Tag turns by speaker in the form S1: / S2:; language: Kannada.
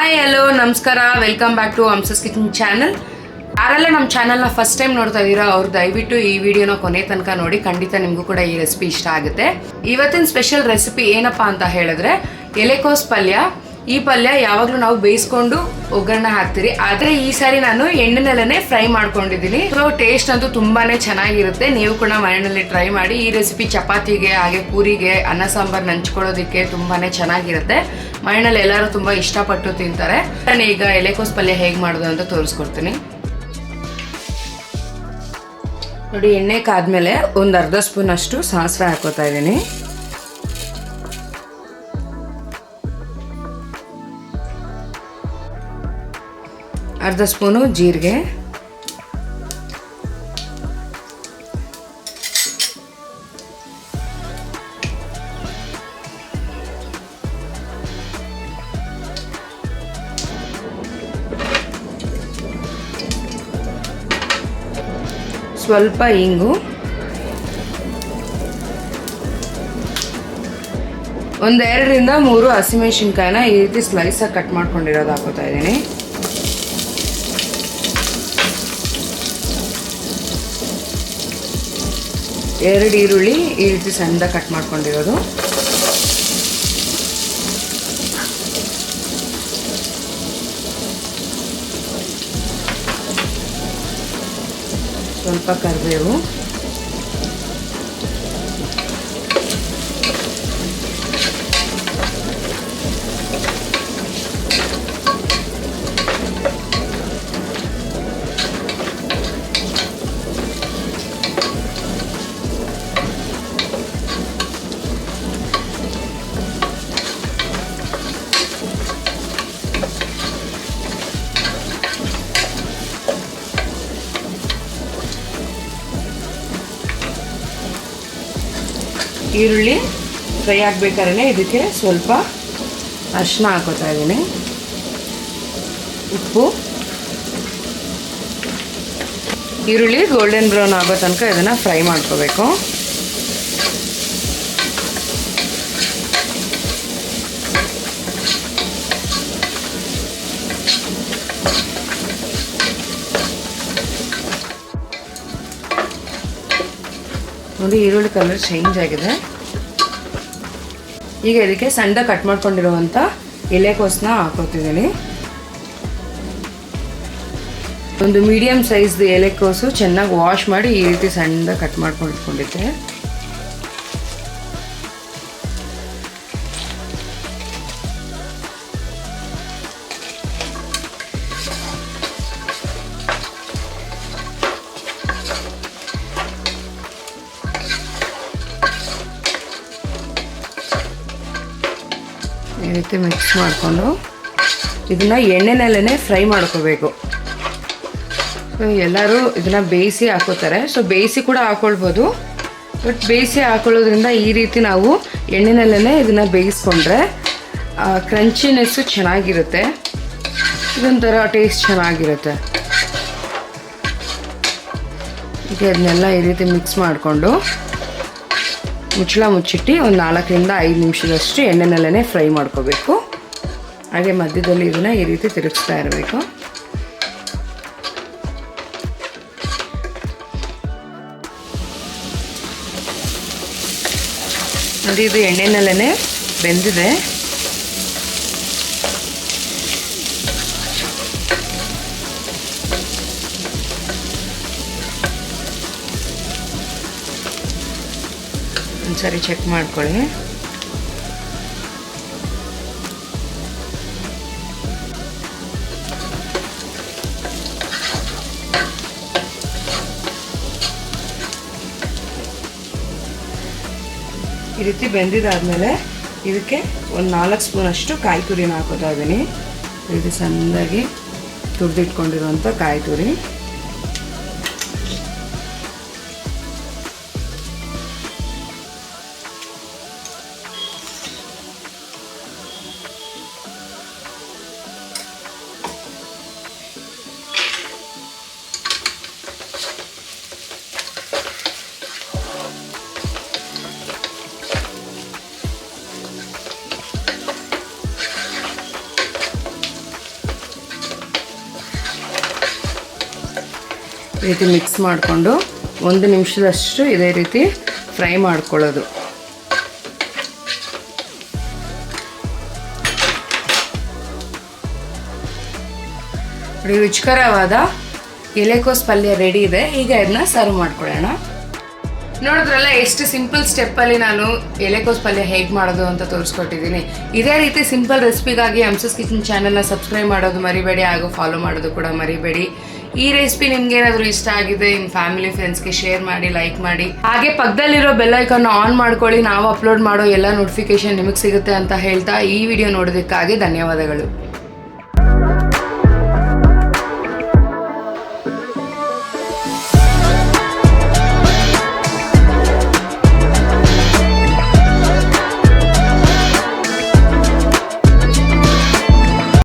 S1: ಹಾಯ್ ಹಲೋ ನಮಸ್ಕಾರ, welcome back to Hamsa's kitchen channel. ಯಾರೆಲ್ಲ ನಮ್ಮ ಚಾನಲ್ನ ಫಸ್ಟ್ ಟೈಮ್ ನೋಡ್ತಾ ಇದ್ದೀರಾ ಅವ್ರು ದಯವಿಟ್ಟು ಈ ವಿಡಿಯೋನ ಕೊನೆ ತನಕ ನೋಡಿ. ಖಂಡಿತ ನಿಮಗೂ ಕೂಡ ಈ ರೆಸಿಪಿ ಇಷ್ಟ ಆಗುತ್ತೆ. ಇವತ್ತಿನ ಸ್ಪೆಷಲ್ ರೆಸಿಪಿ ಏನಪ್ಪ ಅಂತ ಹೇಳಿದ್ರೆ ಎಲೆಕೋಸ್ ಪಲ್ಯ. ಈ ಪಲ್ಯ ಯಾವಾಗಲೂ ನಾವು ಬೇಯಿಸ್ಕೊಂಡು ಒಗ್ಗರಣೆ ಹಾಕ್ತೀರಿ, ಆದರೆ ಈ ಸಾರಿ ನಾನು ಎಣ್ಣೆನಲ್ಲೇ ಫ್ರೈ ಮಾಡ್ಕೊಂಡಿದ್ದೀನಿ. ಸೊ ಟೇಸ್ಟ್ ಅಂತೂ ತುಂಬಾನೇ ಚೆನ್ನಾಗಿರುತ್ತೆ. ನೀವು ಕೂಡ ಮನೆಯಲ್ಲಿ ಟ್ರೈ ಮಾಡಿ. ಈ ರೆಸಿಪಿ ಚಪಾತಿಗೆ ಹಾಗೆ ಪೂರಿಗೆ ಅನ್ನ ಸಾಂಬಾರ್ ನಂಚ್ಕೊಳ್ಳೋದಕ್ಕೆ ತುಂಬಾನೇ ಚೆನ್ನಾಗಿರುತ್ತೆ. ಮನೆಯಲ್ಲಿ ಎಲ್ಲರೂ ತುಂಬಾ ಇಷ್ಟಪಟ್ಟು ತಿಂತಾರೆ. ನಾನು ಈಗ ಎಲೆಕೋಸ್ ಪಲ್ಯ ಹೇಗೆ ಮಾಡೋದು ಅಂತ ತೋರಿಸ್ಕೊಡ್ತೀನಿ ನೋಡಿ. ಎಣ್ಣೆ ಕಾದ್ಮೇಲೆ ಒಂದು ಅರ್ಧ ಸ್ಪೂನ್ ಅಷ್ಟು ಸಾಸಿವೆ ಹಾಕೋತಾ ಇದ್ದೀನಿ. ಅರ್ಧ ಸ್ಪೂನು ಜೀರಿಗೆ, ಸ್ವಲ್ಪ ಇಂಗು, ಒಂದು 2ರಿಂದ 3 ಹಸಿಮೆಣಸಿನ್ಕಾಯಿನ ಈ ರೀತಿ ಸ್ಲೈಸಾಗಿ ಕಟ್ ಮಾಡ್ಕೊಂಡಿರೋದು ಹಾಕೋತಾ ಇದ್ದೀನಿ. ಎರಡು ಈರುಳ್ಳಿ ಈ ರೀತಿ ಸಣ್ಣದಾಗಿ ಕಟ್ ಮಾಡ್ಕೊಂಡಿರೋದು, ಸ್ವಲ್ಪ ಕರಿಬೇವು, ಈರುಳ್ಳಿ ಫ್ರೈ ಆಗಬೇಕಾದ್ರೆ ಇದಕ್ಕೆ ಸ್ವಲ್ಪ ಅರಿಶಿನ ಹಾಕೋತಾ ಇದ್ದೀನಿ, ಉಪ್ಪು. ಈರುಳ್ಳಿ ಗೋಲ್ಡನ್ ಬ್ರೌನ್ ಆಗೋ ತನಕ ಇದನ್ನು ಫ್ರೈ ಮಾಡ್ಕೋಬೇಕು. ನೋಡಿ ಈರುಳ್ಳಿ ಕಲರ್ ಚೇಂಜ್ ಆಗಿದೆ. ಈಗ ಇದಕ್ಕೆ ಸಣ್ಣದಾಗಿ ಕಟ್ ಮಾಡ್ಕೊಂಡಿರುವಂಥ ಎಲೆಕೋಸನ್ನ ಹಾಕೋತಿದ್ದೀನಿ. ಒಂದು ಮೀಡಿಯಂ ಸೈಜ್ದು ಎಲೆಕೋಸು ಚೆನ್ನಾಗಿ ವಾಶ್ ಮಾಡಿ ಈ ರೀತಿ ಸಣ್ಣದಾಗಿ ಕಟ್ ಮಾಡ್ಕೊಂಡಿಟ್ಕೊಂಡಿದ್ದೆ. ಈ ರೀತಿ ಮಿಕ್ಸ್ ಮಾಡಿಕೊಂಡು ಇದನ್ನು ಎಣ್ಣೆನಲ್ಲೇ ಫ್ರೈ ಮಾಡ್ಕೋಬೇಕು. ಸೊ ಎಲ್ಲರೂ ಇದನ್ನು ಬೇಯಿಸಿ ಹಾಕೋತಾರೆ. ಸೊ ಬೇಯಿಸಿ ಕೂಡ ಹಾಕ್ಕೊಳ್ಬೋದು, ಬಟ್ ಬೇಯಿಸಿ ಹಾಕೊಳ್ಳೋದ್ರಿಂದ ಈ ರೀತಿ ನಾವು ಎಣ್ಣೆನಲ್ಲೇ ಇದನ್ನು ಬೇಯಿಸ್ಕೊಂಡ್ರೆ ಕ್ರಂಚಿನೆಸ್ಸು ಚೆನ್ನಾಗಿರುತ್ತೆ. ಇದೊಂಥರ ಟೇಸ್ಟ್ ಚೆನ್ನಾಗಿರುತ್ತೆ. ಈಗ ಇದನ್ನೆಲ್ಲ ಈ ರೀತಿ ಮಿಕ್ಸ್ ಮಾಡಿಕೊಂಡು ಮುಚ್ಚಳ ಮುಚ್ಚಿಟ್ಟು ಒಂದು 4ರಿಂದ 5 ನಿಮಿಷದಷ್ಟು ಎಣ್ಣೆನಲ್ಲೇ ಫ್ರೈ ಮಾಡ್ಕೋಬೇಕು. ಹಾಗೆ ಮಧ್ಯದಲ್ಲಿ ಇದನ್ನು ಈ ರೀತಿ ತಿರುಗಿಸ್ತಾ ಇರಬೇಕು. ನೋಡಿ ಇದು ಎಣ್ಣೆನಲ್ಲೇ ಬೆಂದಿದೆ. ಒಂದ್ಸರಿ ಚೆಕ್ ಮಾಡ್ಕೊಳ್ಳಿ. ಈ ರೀತಿ ಬೆಂದಿದ್ದಾದ್ಮೇಲೆ ಇದಕ್ಕೆ ಒಂದು 4 ಸ್ಪೂನ್ ಅಷ್ಟು ಕಾಯಿ ತುರಿನ ಹಾಕೋತಾ ಇದ್ದೀನಿ. ಇದು ಸಣ್ಣದಾಗಿ ತುರಿದಿಟ್ಕೊಂಡಿರುವಂಥ ಕಾಯಿ ತುರಿ, ಈ ರೀತಿ ಮಿಕ್ಸ್ ಮಾಡಿಕೊಂಡು 1 ನಿಮಿಷದಷ್ಟು ಇದೇ ರೀತಿ ಫ್ರೈ ಮಾಡ್ಕೊಳ್ಳೋದು. ರುಚಿಕರವಾದ ಎಲೆಕೋಸು ಪಲ್ಯ ರೆಡಿ ಇದೆ. ಈಗ ಇದನ್ನ ಸರ್ವ್ ಮಾಡ್ಕೊಳ್ಳೋಣ. ನೋಡಿದ್ರಲ್ಲ ಎಷ್ಟು ಸಿಂಪಲ್ ಸ್ಟೆಪ್ಪಲ್ಲಿ ನಾನು ಎಲೆಕೋಸು ಪಲ್ಯ ಹೇಗೆ ಮಾಡೋದು ಅಂತ ತೋರಿಸ್ಕೊಟ್ಟಿದ್ದೀನಿ. ಇದೇ ರೀತಿ ಸಿಂಪಲ್ ರೆಸಿಪಿಗಾಗಿ ಅಮ್ಸಸ್ ಕಿಚನ್ ಚಾನಲ್ನ ಸಬ್ಸ್ಕ್ರೈಬ್ ಮಾಡೋದು ಮರಿಬೇಡಿ, ಹಾಗೂ ಫಾಲೋ ಮಾಡೋದು ಕೂಡ ಮರಿಬೇಡಿ. ಈ ರೆಸಿಪಿ ನಿಮ್ಗೆ ಏನಾದರೂ ಇಷ್ಟ ಆಗಿದೆ ನಿಮ್ಮ ಫ್ಯಾಮಿಲಿ ಫ್ರೆಂಡ್ಸ್ಗೆ ಶೇರ್ ಮಾಡಿ, ಲೈಕ್ ಮಾಡಿ, ಹಾಗೆ ಪಕ್ಕದಲ್ಲಿರೋ ಬೆಲ್ ಐಕಾನ್ ಆನ್ ಮಾಡ್ಕೊಳ್ಳಿ. ನಾವು ಅಪ್ಲೋಡ್ ಮಾಡೋ ಎಲ್ಲ ನೋಟಿಫಿಕೇಶನ್ ನಿಮಗೆ ಸಿಗುತ್ತೆ ಅಂತ ಹೇಳ್ತಾ ಈ ವಿಡಿಯೋ ನೋಡೋದಕ್ಕಾಗಿ ಧನ್ಯವಾದಗಳು.